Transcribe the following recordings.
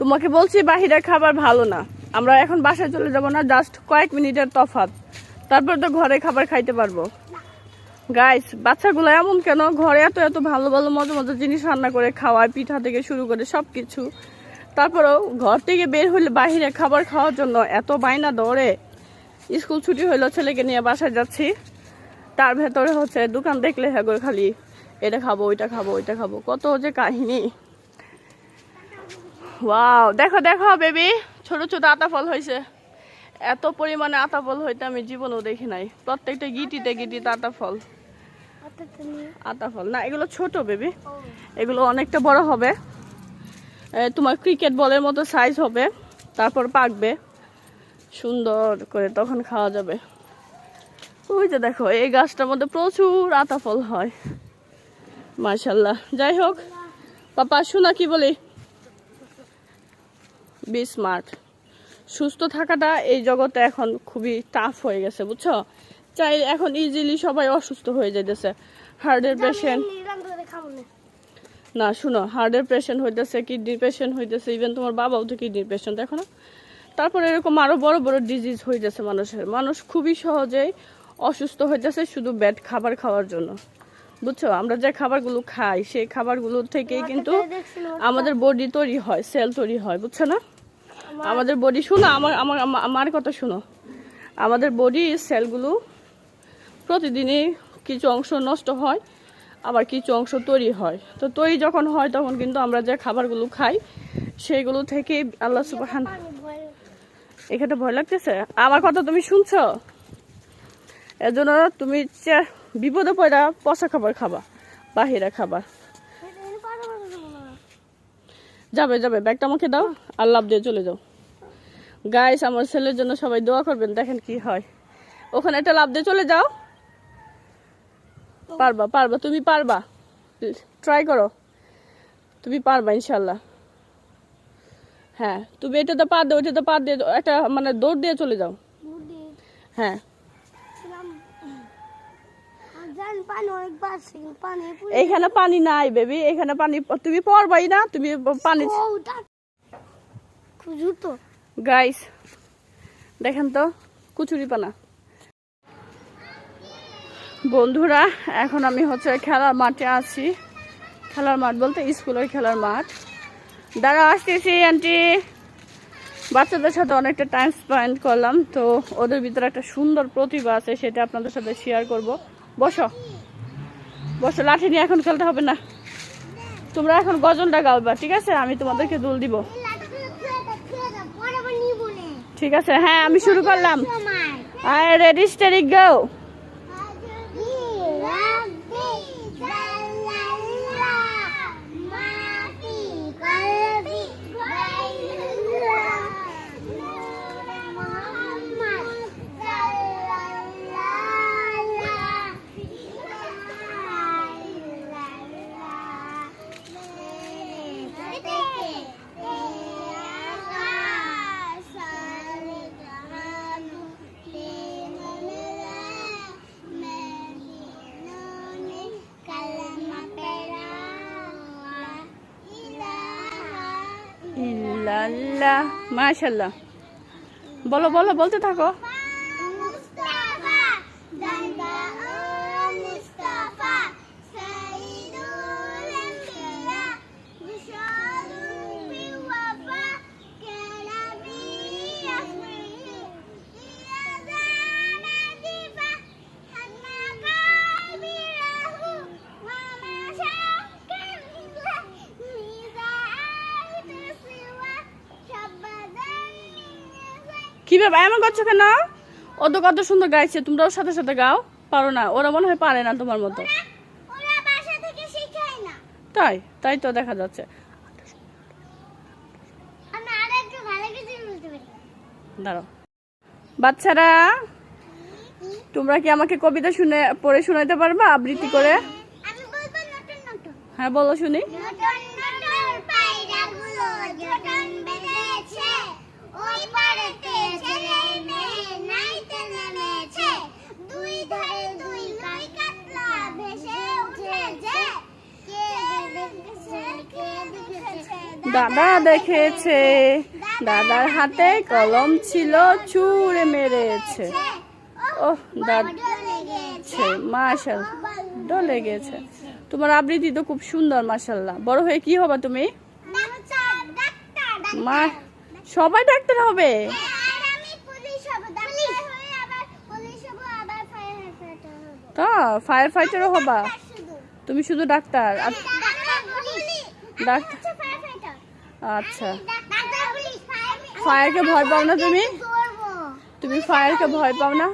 তোমাকে বলছি বাহিরের খাবার ভালো না, আমরা এখন বাসায় চলে যাব না, জাস্ট কয়েক মিনিটের তফাৎ, তারপর তো ঘরে খাবার খাইতে পারবো। গাইস, বাচ্চাগুলো এমন কেন, ঘরে এত এত ভালো ভালো মজা মজা জিনিস রান্না করে খাওয়ায়, পিঠা থেকে শুরু করে সব কিছু, তারপরেও ঘর থেকে বের হলে বাহিরে খাবার খাওয়ার জন্য এত বায়না ধরে। স্কুল ছুটি হইলো, ছেলেকে নিয়ে বাসায় যাচ্ছি, তার ভেতরে হচ্ছে দোকান দেখলে হ্যাঁ করে খালি এটা খাবো ওইটা খাবো ওইটা খাবো, কত যে কাহিনী। ওয়াও, দেখো দেখো বেবি, ছোট ছোট আতা ফল হয়েছে। এত পরিমাণে আতা ফল হইতে আমি জীবনেও দেখি নাই। প্রত্যেকটা গিটিতে গিটিতে আতা ফল। আতা ফল না, এগুলো ছোট বেবি, এগুলো অনেকটা বড় হবে, তোমার ক্রিকেট বলের মতো সাইজ হবে, তারপর পাকবে সুন্দর করে, তখন খাওয়া যাবে। ওই যে দেখো, এই গাছটার মধ্যে প্রচুর আতা ফল হয়, মাশাআল্লাহ। যাই হোক, পাপা শোনা কি বলি, বি স্মার্ট। সুস্থ থাকাটা এই জগতে এখন খুবই টাফ হয়ে গেছে, বুঝছো? চাই এখন ইজিলি সবাই অসুস্থ হয়ে যাইতেছে। হার্টের পেশেন্ট না, শুনো, হার্টের পেশেন্ট হইতেছে, কিডনির পেশেন্ট হইতেছে, ইভেন তোমার বাবাও তো কিডনির পেশেন্ট, দেখো না? তারপরে এরকম আরো বড় বড় ডিজিজ হইতেছে মানুষের। মানুষ খুবই সহজেই অসুস্থ হইতেছে শুধু ব্যাড খাবার খাওয়ার জন্য, বুঝছো? আমরা যে খাবারগুলো খাই সেই খাবারগুলো থেকেই কিন্তু আমাদের বডি তৈরি হয়, সেল তৈরি হয়, বুঝছো না? আমাদের বডি, শোনো আমার আমার আমার কথা শোনো, আমাদের বডি সেলগুলো প্রতিদিনই কিছু অংশ নষ্ট হয়, আবার কিছু অংশ তৈরি হয়। তো তৈরি যখন হয় তখন কিন্তু আমরা যে খাবারগুলো খাই সেগুলো থেকে আল্লাহ সুবহান। এখানে ভয় লাগতেছে আমার কথা, তুমি শুনছো? এর জন্য তুমি বিপদে পড়া পচা খাবার খাবা, বাহিরা খাবার। যাবে যাবে, ব্যাগটা আমাকে দাও আর লাভ দিয়ে চলে যাও। গাইস, আমার ছেলের জন্য সবাই দোয়া করবেন, দেখেন কি হয়। ওখানে একটা লাভ দিয়ে চলে যাও। পারবা পারবা, তুমি পারবা, ট্রাই করো, তুমি পারবা ইনশাল্লাহ। হ্যাঁ, তুমি এটাতে পা দিয়ে ওইটাতে পা দিয়ে একটা মানে দৌড় দিয়ে চলে যাও। হ্যাঁ, এইখানে পানি নাই বেবি, এখানে পানি, তুমি পড়বাই না, তুমি পানি। গাইস দেখেন তো কুচুরি পানা। বন্ধুরা, এখন আমি হচ্ছে খেলার মাঠে আছি। খেলার মাঠ বলতে স্কুলের খেলার মাঠ। দাঁড়া আসতেছি আন্টি। বাচ্চাদের সাথে অনেকটা টাইম স্পেন্ড করলাম, তো ওদের ভিতরে একটা সুন্দর প্রতিভা আছে, সেটা আপনাদের সাথে শেয়ার করব। বসো বসো, লাঠি নিয়ে এখন খেলতে হবে না, তোমরা এখন গজলটা গাওবা, ঠিক আছে? আমি তোমাদেরকে দুল দিব, ঠিক আছে? হ্যাঁ, আমি শুরু করলাম। Ready steady go. ইল্লাল্লাহ, মাশাআল্লাহ। বলো বলো, বলতে থাকো। কি ব্যাপার এমন করছো কেন? ও তো কত সুন্দর গাইছে, তোমরা ওর সাথে সাথে গাও। পারো না? ওরা মনে হয় পারে না তোমার মতো। তাই তাই তো দেখা যাচ্ছে। দাঁড়াও বাচ্চারা, তোমরা কি আমাকে কবিতা পড়ে শোনাতে পারবা আবৃত্তি করে? হ্যাঁ বলো শুনি। দাদা দেখেছে, দাদার হাতে কলম ছিল, ছুঁড়ে মেরেছে। ওহ দাদা, মাশাআল্লাহ, ডলে গেছে। তোমার আবৃত্তি তো খুব সুন্দর মাশাআল্লাহ। বড় হয়ে কি হবে তুমি? মা, সবাই ডাক্তার হবে? তা ফায়ার ফাইটারও হবা? তুমি শুধু ডাক্তার? ডাক্তার, আচ্ছা। ফায়ারকে ভয় পাও না তুমি? তুমি ফায়ারকে ভয় পাও না?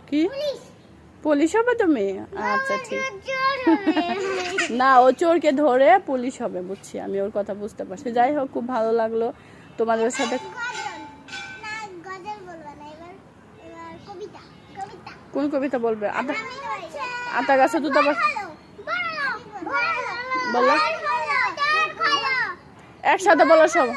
কি পুলিশ হবে তুমি? আচ্ছা ঠিক। না, ও চোরকে ধরে পুলিশ হবে, বুঝছি আমি, ওর কথা বুঝতে পারছি। যাই হোক, খুব ভালো লাগলো তোমাদের সাথে। কোন কবিতা বলবে? আতা গাছে দুটা বলো, একসাথে বলো সব।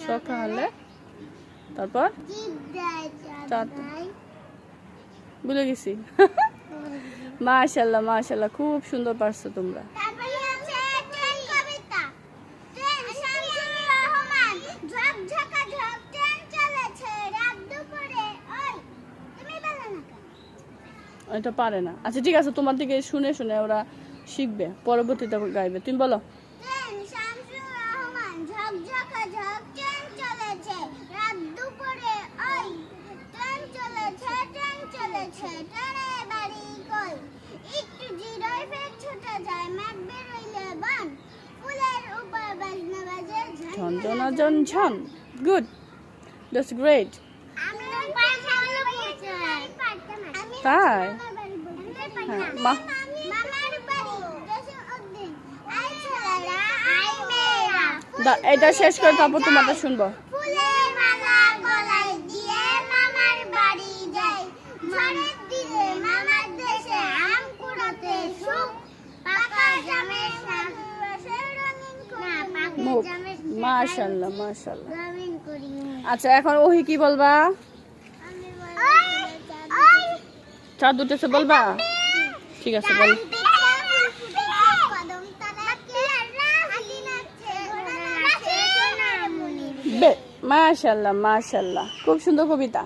সকালে তারপর ভুলে গেছি। মাশাআল্লাহ মাশাআল্লাহ, খুব সুন্দর পারছো তোমরা। এটা পারে না। আচ্ছা ঠিক আছে, তোমার থেকে শুনে শুনে ওরা শিখবে, পরবর্তীতে গাইবে। তুমি বলো। ঝনঝনা ঝনঝন, গুড, দ্যাটস গ্রেট। তাই? হ্যাঁ, মা এটা শেষ করে তারপর তোমারটা শুনবো। মাশাআল্লাহ মাশাআল্লাহ। আচ্ছা, এখন ওহি কি বলবা? চাঁদ উঠেছে বলবা? ঠিক আছে বল। মাশাআল্লাহ মাশাআল্লাহ, খুব সুন্দর কবিতা।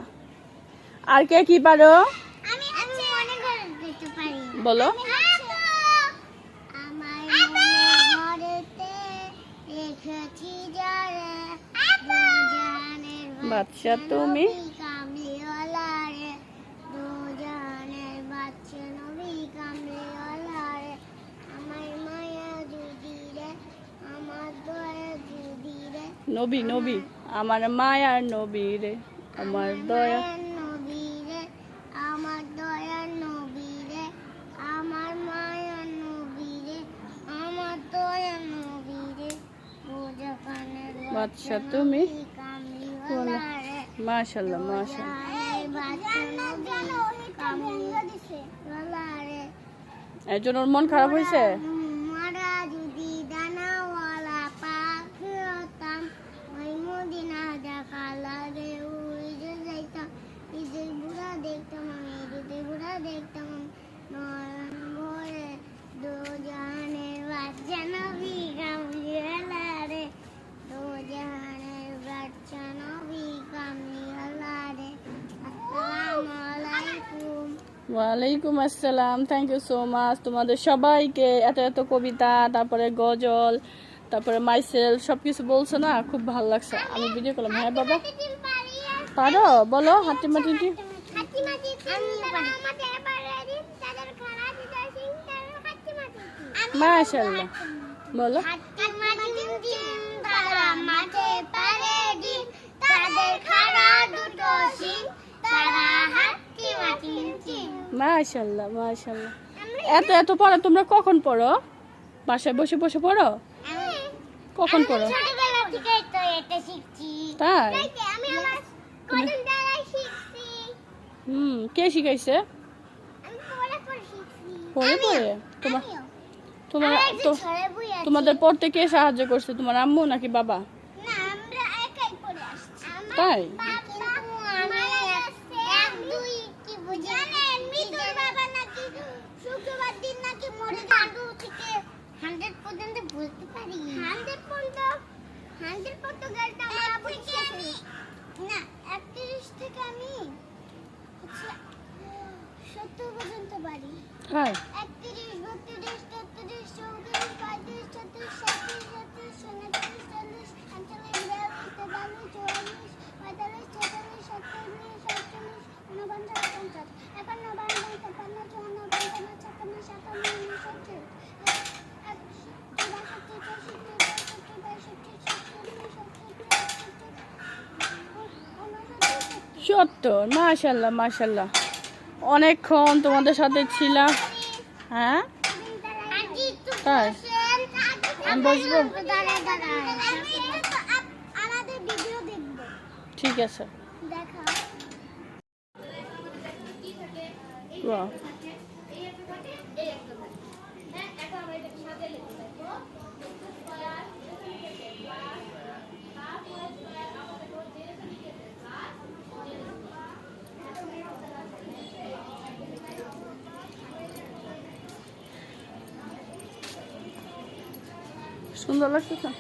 আর কে কি পারো বলো? বাচ্চা তুমি, নবী নবী, আমার মায়ার নবী রে, আমার দয়া, আমার দয়ার নবী রে, আমার মায়ার নবী রে, আমার দয়ার নবী রে, বাচ্চা তুমি। মাশাআল্লাহ মাশাআল্লাহ। এর জন্য ওর মন খারাপ হয়েছে? ওয়ালাইকুম আসসালাম, থ্যাংক ইউ সো মাচ তোমাদের সবাইকে। এত এত কবিতা, তারপরে গজল, তারপরে মাইসেল, সবকিছু বলছো না, খুব ভালো লাগছে। আমি ভিডিও করলাম। হ্যাঁ বাবা পারো? বলো হাতিমাটি। মাশাআল্লাহ, বলো। মাশাআল্লাহ মাশাআল্লাহ। এত এত পড়ো তোমরা, কখন পড়ো? বাসায় বসে বসে পড়ো? কখন পড়ো? ছোটবেলা থেকেই তো এটা শিখছি। তাই? আমি আমার কদিন দ্বারাই শিখছি। কে শিখাইছে? আমি পড়ে পড়ে শিখছি। পড়ে পড়ে? তোমার আমিও। তোমার আমার একটা তো ছড়া বই আছে। তোমাদের পড়তে কে সাহায্য করছে, তোমার আম্মু নাকি বাবা? না, আমরা একাই পড়ে আসছি। তাই? এক দুই কি বুঝি? জানেন মিতুর বাবা নাকি শুক্রবার দিন নাকি মরে যাবে থেকে 100 পর্যন্ত বলতে পারি। 100 পর্যন্ত গেলটা আমার আব্বু শিখেছে। না 31 থেকে আমি হচ্ছে 70 পর্যন্ত পারি। তাই? 31, 32, 33, 34, 35, 36, 37, 38, 39, 40, 41, 42, 43, 44, 45, 46, 47, 48, 49, 50, 51, 52, 53, 54, 55, 56, 57, 70। মাশাল্লাহ মাশাল্লাহ, অনেকক্ষণ তোমাদের সাথে ছিলাম। হ্যাঁ তাই? আমি বসবো? আমাদের ভিডিও দেখবো। ঠিক আছে। দেখা বাহ, সুন্দর লাগছে তো।